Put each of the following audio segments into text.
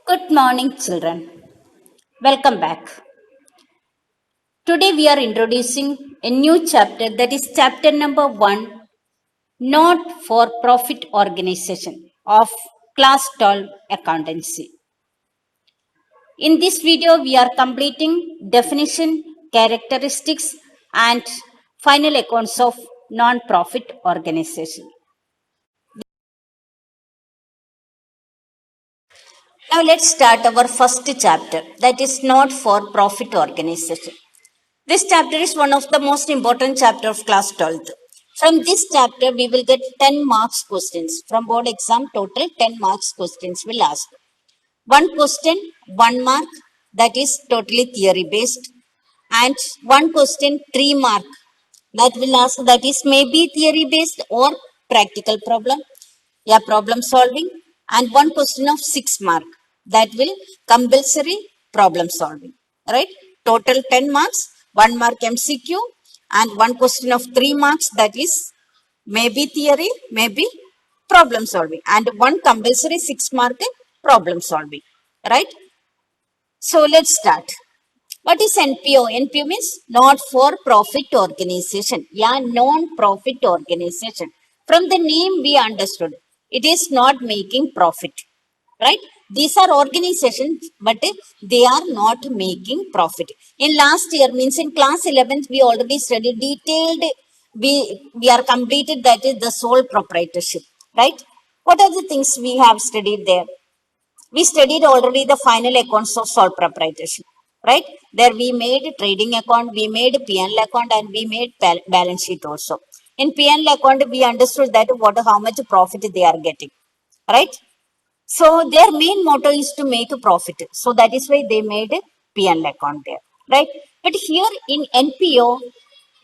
Good morning, children. Welcome back. Today we are introducing a new chapter, that is chapter number 1, Not for Profit Organization of Class 12 Accountancy. In this video, we are completing definition, characteristics, and final accounts of non-profit organization. Now let's start our first chapter, that is not for profit organization. This chapter is one of the most important chapter of class 12th. From this chapter, we will get 10 marks questions. From board exam, total 10 marks questions will ask. One question, 1 mark, that is totally theory based. And one question, 3 mark, that will ask, that is maybe theory based or practical problem. Yeah, problem solving. And one question of 6 mark, that will compulsory problem solving. Right? Total 10 marks, 1 mark MCQ, and one question of 3 marks, that is maybe theory, maybe problem solving, and one compulsory 6 mark problem solving. Right? So let's start. What is NPO? NPO means not for profit organization. Yeah, non-profit organization. From the name we understood, it is not making profit. Right? These are organizations, but they are not making profit. In last year, means in class 11th, we already studied detailed, we are completed, that is the sole proprietorship. Right? What are the things we have studied there? We studied already the final accounts of sole proprietorship, right? There we made trading account, we made P&L account, and we made balance sheet also. In P&L account, we understood that how much profit they are getting, right? So their main motto is to make a profit. So that is why they made a P&L account there, right? But here in NPO,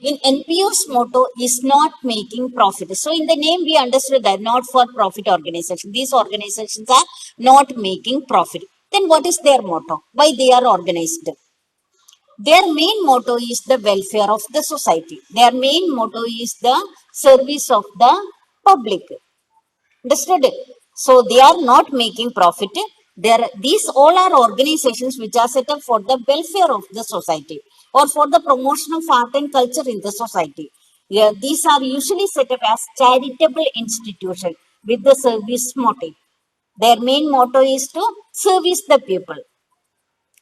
in NPO's motto is not making profit. So in the name we understood that not for profit organization. These organizations are not making profit. Then what is their motto? Why they are organized? Their main motto is the welfare of the society. Their main motto is the service of the public. Understood? So they are not making profit. These all are organizations which are set up for the welfare of the society or for the promotion of art and culture in the society. Yeah, these are usually set up as charitable institutions with the service motive. Their main motto is to service the people.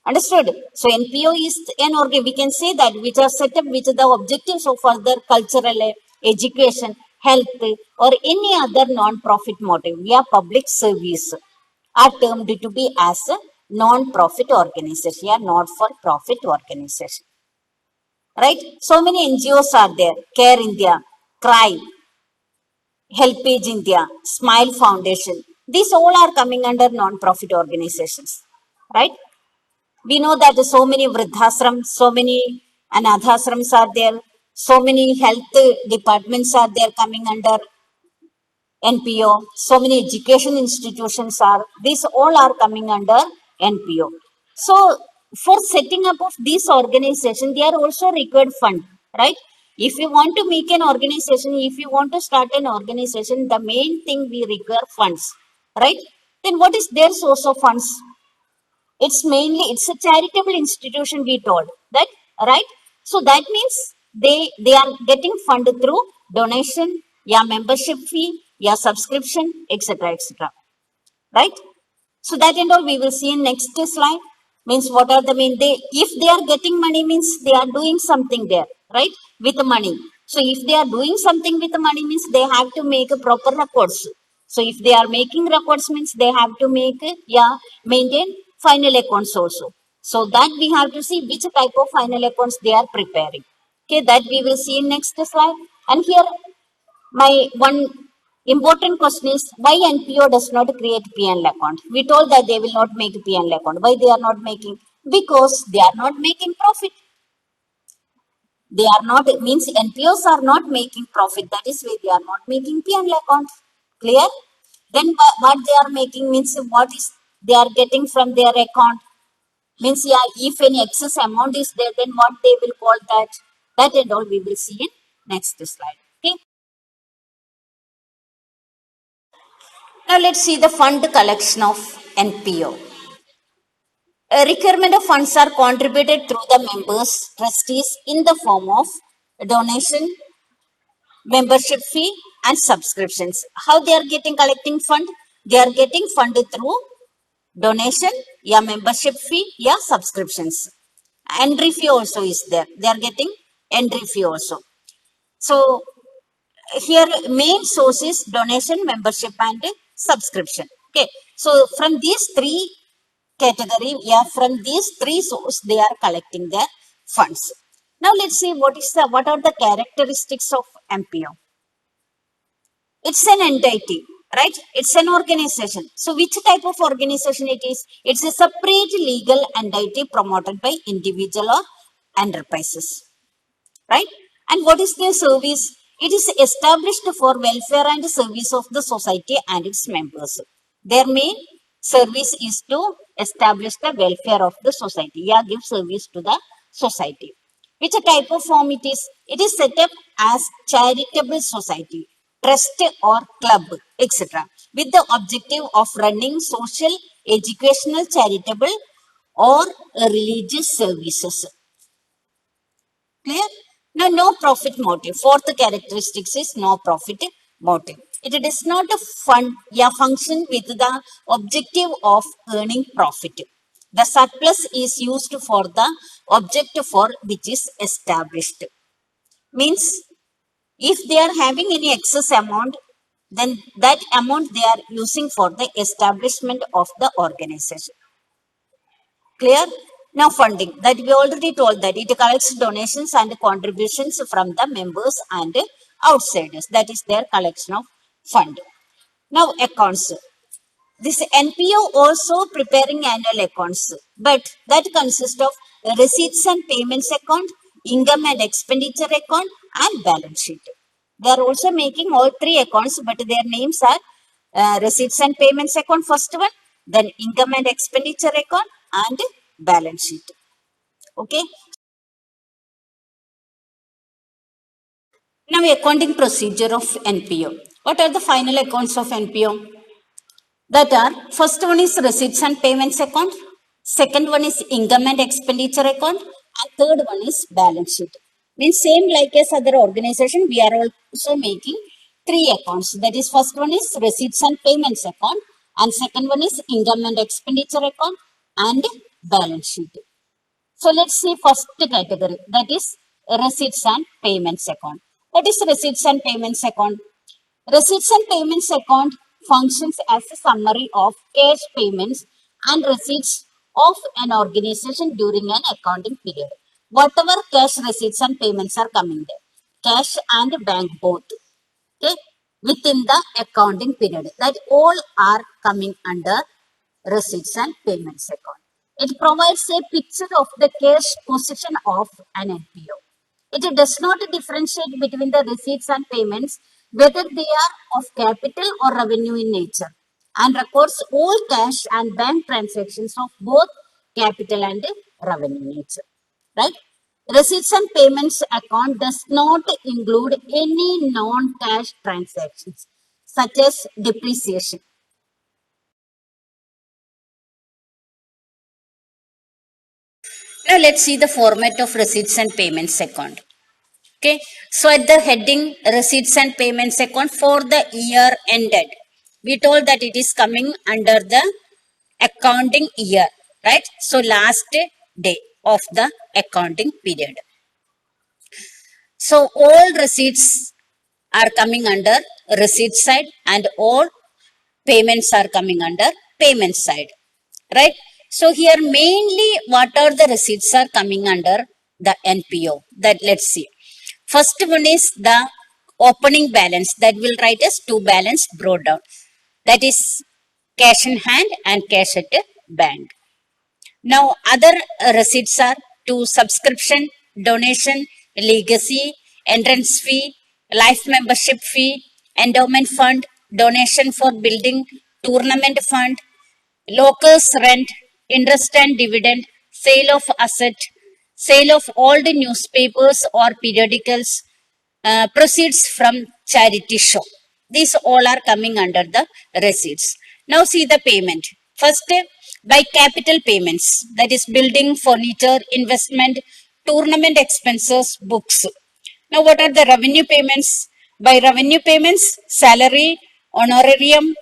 Understood? So NPO is an organ, we can say that, which are set up with the objectives of further cultural education, health, or any other non-profit motive. We are public service are termed to be as a non-profit organization, are not for profit organization. Right? So many NGOs are there. Care India, CRY, Helpage India, Smile Foundation. These all are coming under non-profit organizations. Right? We know that so many vridhasrams, so many anadhasrams are there, so many health departments are there coming under NPO, so many education institutions are, these all are coming under NPO. So for setting up of these organizations, they are also required fund, right? If you want to make an organization, if you want to start an organization, the main thing we require funds, right? Then what is their source of funds? It's a charitable institution, we told that, right? So that means they are getting funded through donation, yeah, membership fee, yeah, subscription, etc., right? So that and all we will see in next slide. Means what are the main, they, if they are getting money, means they are doing something there, right, with the money. So if they are doing something with the money, means they have to make a proper records. So if they are making records, means they have to make, yeah, maintain final accounts also. So that we have to see which type of final accounts they are preparing. Okay, that we will see in next slide. And here my one important question is, why NPO does not create P&L account? We told that they will not make P&L account. Why they are not making? Because they are not making profit. They are not, means NPOs are not making profit. That is why they are not making P&L account. Clear? Then what they are making means what is they are getting from their account. Means, yeah, if any excess amount is there, then what they will call that. That and all we will see in next slide. Okay. Now let's see the fund collection of NPO. Requirement of funds are contributed through the members, trustees in the form of donation, membership fee, and subscriptions. How they are getting collecting fund? They are getting funded through donation, yeah, membership fee, yeah, subscriptions. Entry fee also is there. They are getting entry fee also. So here main source is donation, membership, and subscription. Okay, so from these three category, yeah, from these three sources they are collecting their funds. Now let's see what are the characteristics of MPO. It's an entity, right? It's an organization. So which type of organization it is? It's a separate legal entity promoted by individual or enterprises, right? And what is their service? It is established for welfare and service of the society and its members. Their main service is to establish the welfare of the society. Yeah, give service to the society. Which type of form it is? It is set up as charitable society, trust or club, etc. with the objective of running social, educational, charitable or religious services. Clear? Now, no profit motive. Fourth characteristics is no profit motive. It does not fund, yeah, function with the objective of earning profit. The surplus is used for the object for which is established. Means if they are having any excess amount, then that amount they are using for the establishment of the organization. Clear? Now funding, that we already told that it collects donations and contributions from the members and outsiders. That is their collection of fund. Now accounts. This NPO also preparing annual accounts, but that consists of receipts and payments account, income and expenditure account, and balance sheet. They are also making all three accounts, but their names are receipts and payments account, first one, then income and expenditure account, and balance sheet. Okay. Now, accounting procedure of NPO. What are the final accounts of NPO? That are, first one is receipts and payments account, second one is income and expenditure account, and third one is balance sheet. Means same like as other organization, we are also making three accounts. That is, first one is receipts and payments account, and second one is income and expenditure account, and balance sheet. So let's see first category, that is receipts and payments account. What is receipts and payments account? Receipts and payments account functions as a summary of cash payments and receipts of an organization during an accounting period. Whatever cash receipts and payments are coming there, cash and bank both, okay, within the accounting period, that all are coming under receipts and payments account. It provides a picture of the cash position of an NPO. It does not differentiate between the receipts and payments, whether they are of capital or revenue in nature, and records all cash and bank transactions of both capital and revenue nature. Right? Receipts and payments account does not include any non-cash transactions, such as depreciation. Now let's see the format of receipts and payments account. Okay, so at the heading receipts and payments account for the year ended, we told that it is coming under the accounting year, right? So last day of the accounting period. So all receipts are coming under receipt side and all payments are coming under payment side, right? So here mainly what are the receipts are coming under the NPO, that let's see. First one is the opening balance, that will write as to balance brought down, that is cash in hand and cash at bank. Now, other receipts are to subscription, donation, legacy, entrance fee, life membership fee, endowment fund, donation for building, tournament fund, locus rent, interest and dividend, sale of asset, sale of old newspapers or periodicals, proceeds from charity show. These all are coming under the receipts. Now see the payment. First, by capital payments, that is building, furniture, investment, tournament expenses, books. Now, what are the revenue payments? By revenue payments, salary, honorarium,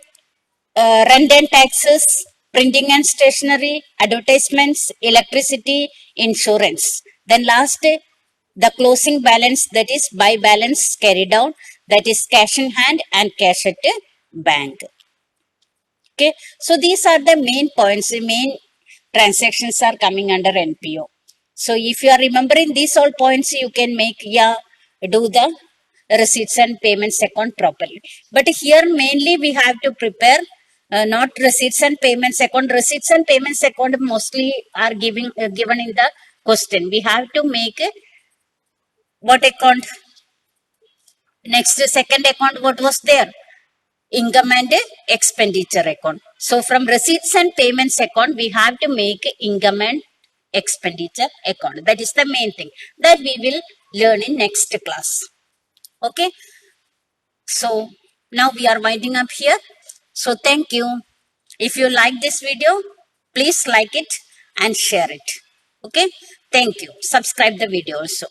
rent and taxes, printing and stationery, advertisements, electricity, insurance. Then last, the closing balance, that is by balance carried out, that is cash in hand and cash at bank. Okay, so these are the main points, the main transactions are coming under NPO. So if you are remembering these all points, you can make, do the receipts and payments account properly. But here mainly we have to prepare not receipts and payments account. Receipts and payments account mostly are given in the question. We have to make what account? Next, second account, what was there? Income and expenditure account. So from receipts and payments account, we have to make income and expenditure account. That is the main thing that we will learn in next class. Okay. So now we are winding up here. So thank you. If you like this video, please like it and share it. Okay. Thank you. Subscribe the video also.